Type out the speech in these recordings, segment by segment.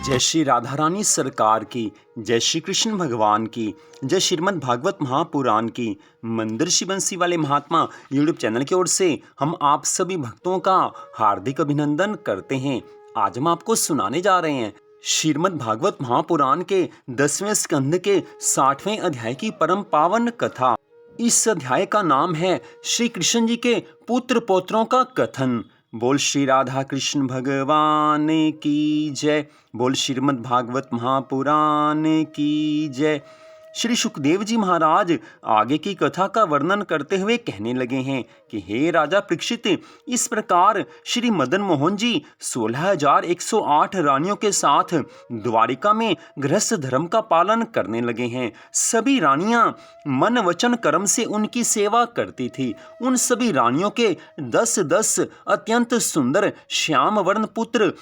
जय श्री राधा रानी सरकार की, जय श्री कृष्ण भगवान की, जय श्रीमद् भागवत महापुराण की। मंदिर श्री बंसी वाले महात्मा यूट्यूब चैनल की ओर से हम आप सभी भक्तों का हार्दिक अभिनंदन करते हैं। आज हम आपको सुनाने जा रहे हैं श्रीमद् भागवत महापुराण के 10वें स्कंध के 60वें अध्याय की परम पावन कथा। इस अध्याय का नाम है श्री कृष्ण जी के पुत्र पौत्रों का कथन। बोल श्री राधा कृष्ण भगवान की जय। बोल श्रीमद् भागवत महापुराण की जय। श्री सुखदेव जी महाराज आगे की कथा का वर्णन करते हुए कहने लगे हैं कि हे राजा परीक्षित, इस प्रकार श्री मदन मोहन जी 16,108 रानियों के साथ द्वारिका में गृहस्थ धर्म का पालन करने लगे हैं। सभी रानियां मन वचन कर्म से उनकी सेवा करती थी। उन सभी रानियों के 10-10 अत्यंत सुंदर श्याम वर्ण पुत्र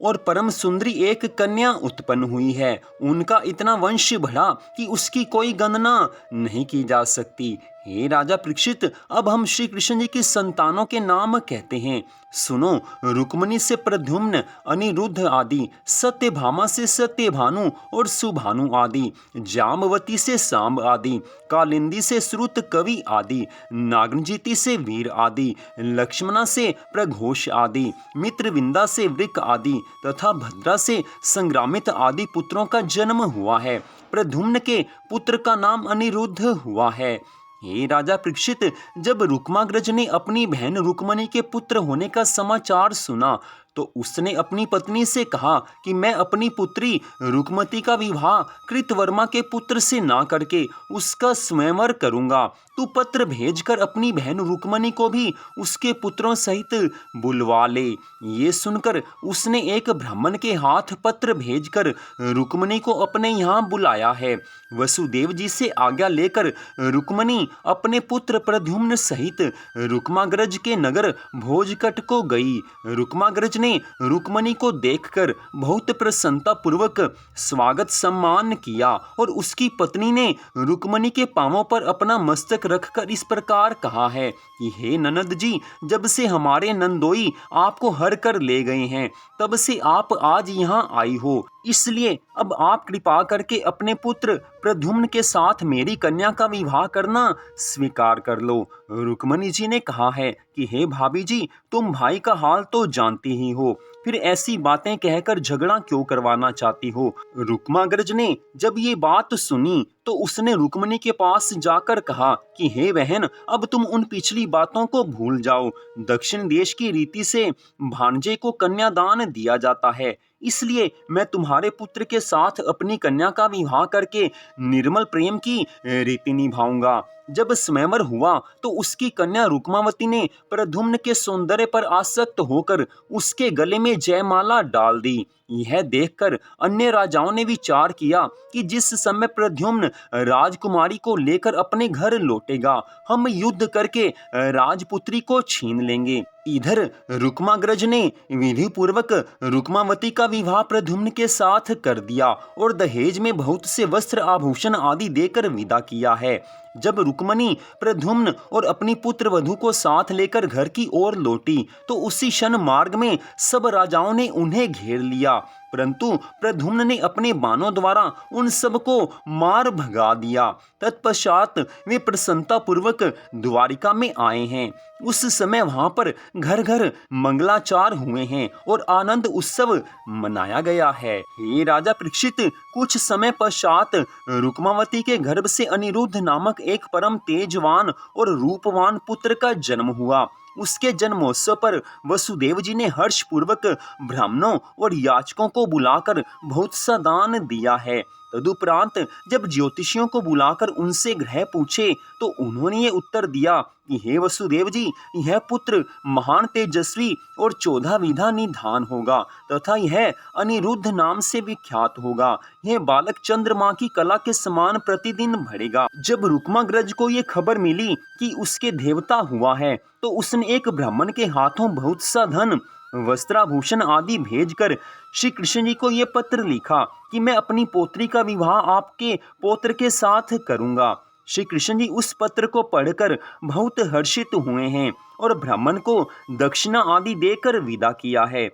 और परम सुंदरी एक कन्या उत्पन्न हुई है। उनका इतना वंश बढ़ा कि उसकी कोई गणना नहीं की जा सकती। हे राजा परीक्षित, अब हम श्री कृष्ण जी की संतानों के नाम कहते हैं। सुनो, रुक्मिणी से प्रद्युम्न, अनिरुद्ध आदि, सत्यभामा से सत्यभानु और सुभानु आदि, जामवती से सांब आदि, कालिंदी से श्रुत कवि आदि, नागनजीति से वीर आदि, लक्ष्मणा से प्रघोष आदि, मित्रविंदा से वृक आदि तथा भद्रा से संग्रामित आदि पुत्रों का जन्म हुआ है। प्रद्युम्न के पुत्र का नाम अनिरुद्ध हुआ है। हे राजा परीक्षित, जब रुक्माग्रज ने अपनी बहन रुक्मिणी के पुत्र होने का समाचार सुना तो उसने अपनी पत्नी से कहा कि मैं अपनी पुत्री रुक्मती का विवाह कृतवर्मा के पुत्र से ना करके उसका स्वयंवर करूंगा। तू पत्र भेजकर अपनी बहन रुक्मिणी को भी उसके पुत्रों सहित बुलवा ले। ये सुनकर उसने एक ब्राह्मण के हाथ पत्र भेजकर रुक्मिणी को अपने यहाँ बुलाया है। वसुदेव जी से आज्ञा लेकर रुक्मिणी अपने पुत्र प्रद्युम्न सहित रुक्माग्रज के नगर भोजकट को गई। रुक्माग्रज ने रुक्मिणी को देखकर बहुत प्रसन्नता पूर्वक स्वागत सम्मान किया और उसकी पत्नी ने रुक्मिणी के पांवों पर अपना मस्तक रखकर इस प्रकार कहा है कि हे ननद जी, जब से हमारे नंदोई आपको हर कर ले गए हैं तब से आप आज यहाँ आई हो, इसलिए अब आप कृपा करके अपने पुत्र प्रद्युम्न के साथ मेरी कन्या का विवाह करना स्वीकार कर लो। रुक्मिणी जी ने कहा है कि हे भाभी जी, तुम भाई का हाल तो जानती ही हो, फिर ऐसी बातें कहकर झगड़ा क्यों करवाना चाहती हो। रुक्माग्रज ने जब ये बात सुनी तो उसने रुक्मिणी के पास जाकर कहा कि हे बहन, अब तुम उन पिछली बातों को भूल जाओ। दक्षिण देश की रीति से भांजे को कन्यादान दिया जाता है, इसलिए मैं तुम्हारे पुत्र के साथ अपनी कन्या का विवाह करके निर्मल प्रेम की रीति निभाऊंगा। जब स्वयंवर हुआ तो उसकी कन्या रुक्मावती ने प्रद्युम्न के सौंदर्य पर आसक्त होकर उसके गले में जयमाला डाल दी। यह देखकर अन्य राजाओं ने विचार किया कि जिस समय प्रद्युम्न राजकुमारी को लेकर अपने घर लौटेगा, हम युद्ध करके राजपुत्री को छीन लेंगे। इधर रुक्माग्रज ने विधि पूर्वक रुक्मावती का विवाह प्रद्युम्न के साथ कर दिया और दहेज में बहुत से वस्त्र आभूषण आदि देकर विदा किया है। जब रुक्मिणी प्रद्युम्न और अपनी पुत्र वधू को साथ लेकर घर की ओर लौटी तो उसी क्षण मार्ग में सब राजाओं ने उन्हें घेर लिया, परंतु प्रद्युम्न ने अपने बाणों द्वारा उन सबको मार भगा दिया। तत्पश्चात वे प्रसन्नता पूर्वक द्वारिका में आए हैं। उस समय वहां पर घर घर मंगलाचार हुए हैं और आनंद उत्सव मनाया गया है। हे राजा परीक्षित, कुछ समय पश्चात रुक्मावती के गर्भ से अनिरुद्ध नामक एक परम तेजवान और रूपवान पुत्र का जन्म हुआ। उसके जन्मोत्सव पर वसुदेव जी ने हर्ष पूर्वक ब्राह्मणों और याचकों को बुलाकर बहुत सा दान दिया है। तदुपरांत जब ज्योतिषियों को बुलाकर उनसे ग्रह पूछे तो उन्होंने ये उत्तर दिया कि हे वसुदेव जी, यह पुत्र महान तेजस्वी और 14 विधा निधान होगा तथा यह अनिरुद्ध नाम से विख्यात होगा। यह बालक चंद्रमा की कला के समान प्रतिदिन बढ़ेगा। जब रुक्माग्रज को ये खबर मिली कि उसके देवता हुआ है तो उसने एक ब्राह्मण के हाथों बहुत सा धन, वस्त्राभूषण आदि भेजकर श्री कृष्ण जी को ये पत्र लिखा कि मैं अपनी पोत्री का विवाह आपके पौत्र के साथ करूंगा। श्री कृष्ण जी उस पत्र को पढ़कर बहुत हर्षित हुए हैं और ब्राह्मण को दक्षिणा आदि देकर विदा किया है।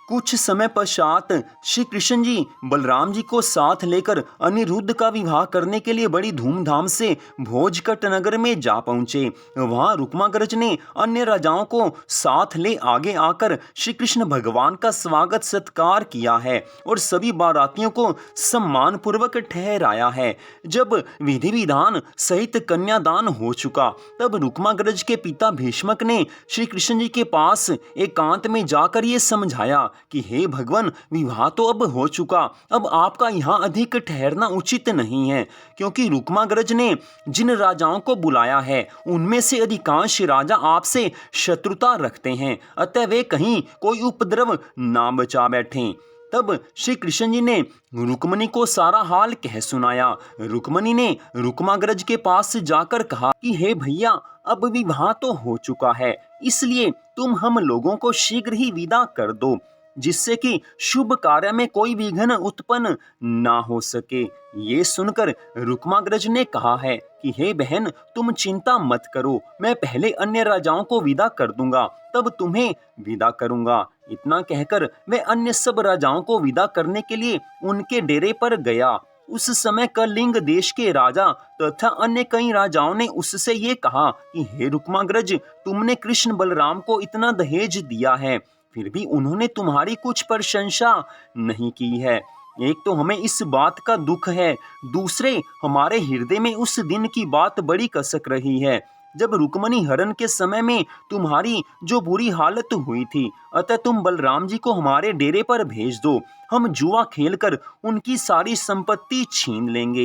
कुछ समय पश्चात श्री कृष्ण जी बलराम जी को साथ लेकर अनिरुद्ध का विवाह करने के लिए बड़ी धूमधाम से भोजकट नगर में जा पहुंचे। वहां रुक्माग्रज ने अन्य राजाओं को साथ ले आगे आकर श्री कृष्ण भगवान का स्वागत सत्कार किया है और सभी बारातियों को सम्मान पूर्वक ठहराया है। जब विधि विधान सहित कन्यादान हो चुका तब रुक्माग्रज के पिता भीष्मक ने श्री कृष्ण जी के पास एकांत में जाकर ये समझाया कि हे भगवान, विवाह तो अब हो चुका, अब आपका यहाँ अधिक ठहरना उचित नहीं है, क्योंकि रुक्माग्रज ने जिन राजाओं को बुलाया है उनमें से अधिकांश राजा आपसे शत्रुता रखते हैं, अतः वे कहीं कोई उपद्रव ना बचा बैठें। तब श्री कृष्ण जी ने रुक्मणी को सारा हाल कह सुनाया। रुक्मणी ने रुक्माग्रज के पास जाकर कहा कि हे भैया, अब विवाह तो हो चुका है, इसलिए तुम हम लोगों को शीघ्र ही विदा कर दो, जिससे कि शुभ कार्य में कोई विघ्न उत्पन्न ना हो सके। ये सुनकर रुक्माग्रज ने कहा है कि हे बहन, तुम चिंता मत करो, मैं पहले अन्य राजाओं को विदा कर दूंगा, तब तुम्हें विदा करूंगा। इतना कहकर वह अन्य सब राजाओं को विदा करने के लिए उनके डेरे पर गया। उस समय कलिंग देश के राजा तथा अन्य कई राजाओं ने उससे ये कहा कि हे रुक्माग्रज, तुमने कृष्ण बलराम को इतना दहेज दिया है, फिर भी उन्होंने तुम्हारी कुछ प्रशंसा नहीं की है। एक तो हमें इस बात का दुख है, दूसरे हमारे हृदय में उस दिन की बात बड़ी कसक रही है जब रुक्मणी हरण के समय में तुम्हारी जो बुरी हालत हुई थी। अतः तुम बलराम जी को हमारे डेरे पर भेज दो, हम जुआ खेलकर उनकी सारी संपत्ति छीन लेंगे।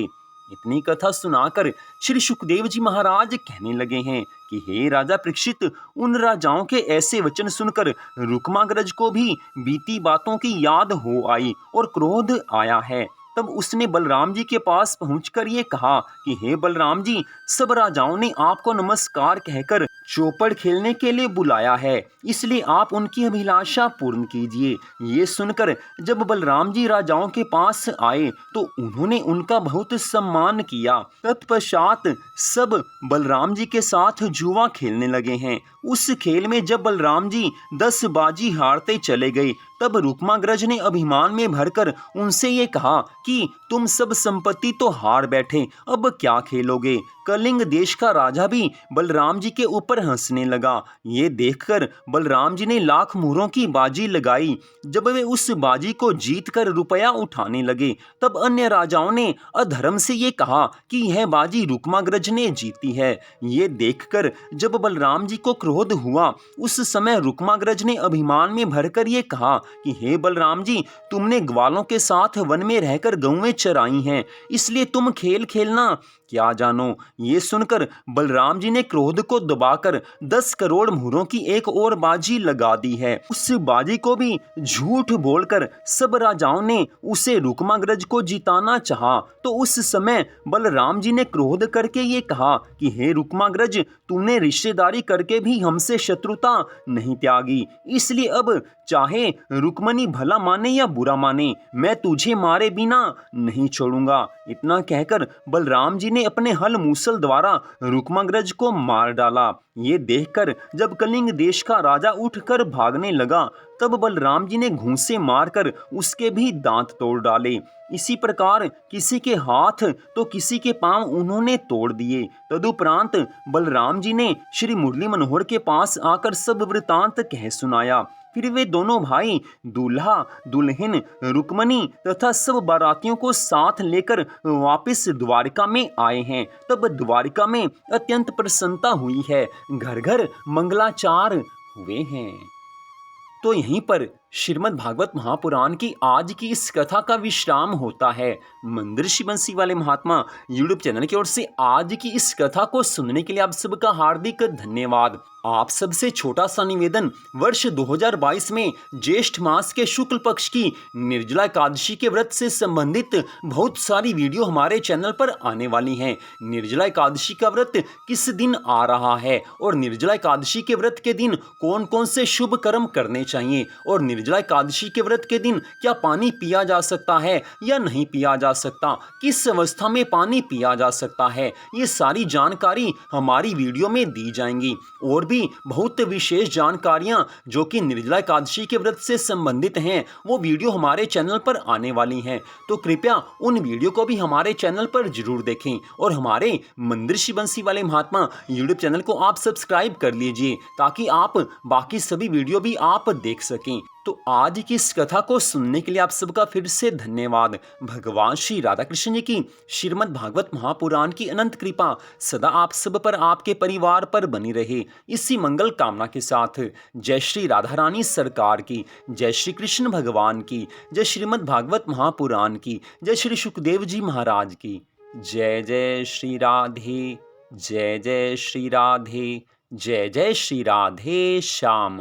इतनी कथा सुनाकर श्री सुखदेव जी महाराज कहने लगे हैं कि हे राजा परीक्षित, उन राजाओं के ऐसे वचन सुनकर रुक्माग्रज को भी बीती बातों की याद हो आई और क्रोध आया है। तब उसने बलराम जी के पास पहुंचकर ये कहा कि हे बलराम जी, सब राजाओं ने आपको नमस्कार कहकर चौपड़ खेलने के लिए बुलाया है, इसलिए आप उनकी अभिलाषा पूर्ण कीजिए। ये सुनकर जब बलराम जी राजाओं के पास आए तो उन्होंने उनका बहुत सम्मान किया। तत्पश्चात सब बलराम जी के साथ जुआ खेलने लगे हैं। उस खेल में जब बलराम जी 10 बाजी हारते चले गए तब रुक्माग्रज ने अभिमान में भरकर उनसे ये कहा कि तुम सब संपत्ति तो हार बैठे, अब क्या खेलोगे। कलिंग देश का राजा भी बलराम जी के ऊपर हंसने लगा। ये देखकर बलराम जी ने लाख मुहरों की बाजी लगाई। जब वे उस बाजी को जीतकर रुपया उठाने लगे तब अन्य राजाओं ने अधर्म से ये कहा कि यह बाजी रुक्माग्रज ने जीती है। ये देखकर जब बलराम जी को क्रोध हुआ उस समय रुक्माग्रज ने अभिमान में भरकर ये कहा कि हे बलराम जी, तुमने ग्वालों के साथ वन में रहकर गौएं चराई हैं, इसलिए तुम खेल खेलना क्या जानो। ये सुनकर बलराम जी ने क्रोध को दबाकर 10 करोड़ मुहरों की एक और बाजी लगा दी है। उस बाजी को भी झूठ बोलकर सब राजाओं ने उसे रुक्माग्रज को जिताना चाहा। तो उस समय बलराम जी ने क्रोध करके ये कहा कि हे रुक्माग्रज, तुमने रिश्तेदारी करके भी हमसे शत्रुता नहीं त्यागी, इसलिए अब चाहे रुक्मणी भला माने या बुरा माने, मैं तुझे मारे बिना नहीं छोड़ूंगा। इतना कहकर बलराम जी ने अपने हल मूसल द्वारा रुक्माग्रज को मार डाला। ये देखकर जब कलिंग देश का राजा उठकर भागने लगा तब बलराम जी ने घूंसे मारकर उसके भी दांत तोड़ डाले। इसी प्रकार किसी के हाथ तो किसी के पांव उन्होंने तोड़ दिए। तदुपरांत बलराम जी ने श्री मुरली मनोहर के पास आकर सब वृतांत कह सुनाया। फिर वे दोनों भाई दूल्हा दुल्हन रुक्मणी तथा सब बारातियों को साथ लेकर वापस द्वारिका में आए हैं। तब द्वारिका में अत्यंत प्रसन्नता हुई है, घर घर मंगलाचार हुए हैं। तो यहीं पर श्रीमद् भागवत महापुराण की आज की इस कथा का विश्राम होता है। मंदिर बंसी वाले महात्मा यूट्यूब चैनल की ओर से आज की इस कथा को सुनने के लिए आप सबका हार्दिक धन्यवाद। आप सबसे छोटा सा निवेदन, वर्ष 2022 में ज्येष्ठ मास के शुक्ल पक्ष की निर्जला एकादशी के व्रत से संबंधित बहुत सारी वीडियो हमारे चैनल पर आने वाली हैं। निर्जला एकादशी का व्रत किस दिन आ रहा है और निर्जला एकादशी के व्रत के दिन कौन कौन से शुभ कर्म करने चाहिए और निर्जला एकादशी के व्रत के दिन क्या पानी पिया जा सकता है या नहीं पिया जा सकता, किस अवस्था में पानी पिया जा सकता है, ये सारी जानकारी हमारी वीडियो में दी जाएंगी। और भी बहुत विशेष जानकारियां जो कि निर्जला एकादशी के व्रत से संबंधित हैं, वो वीडियो हमारे चैनल पर आने वाली हैं। तो कृपया उन वीडियो को भी हमारे चैनल पर जरूर देखें और हमारे मंदिर श्री बंसी वाले महात्मा यूट्यूब चैनल को आप सब्सक्राइब कर लीजिए ताकि आप बाकी सभी वीडियो भी आप देख सकें। तो आज की इस कथा को सुनने के लिए आप सबका फिर से धन्यवाद। भगवान श्री राधा कृष्ण जी की श्रीमद् भागवत महापुराण की अनंत कृपा सदा आप सब पर, आपके परिवार पर बनी रहे, इसी मंगल कामना के साथ जय श्री राधा रानी सरकार की, जय श्री कृष्ण भगवान की, जय श्रीमद् भागवत महापुराण की, जय श्री सुखदेव जी महाराज की। जय जय श्री राधे, जय जय श्री राधे, जय जय श्री राधे श्याम।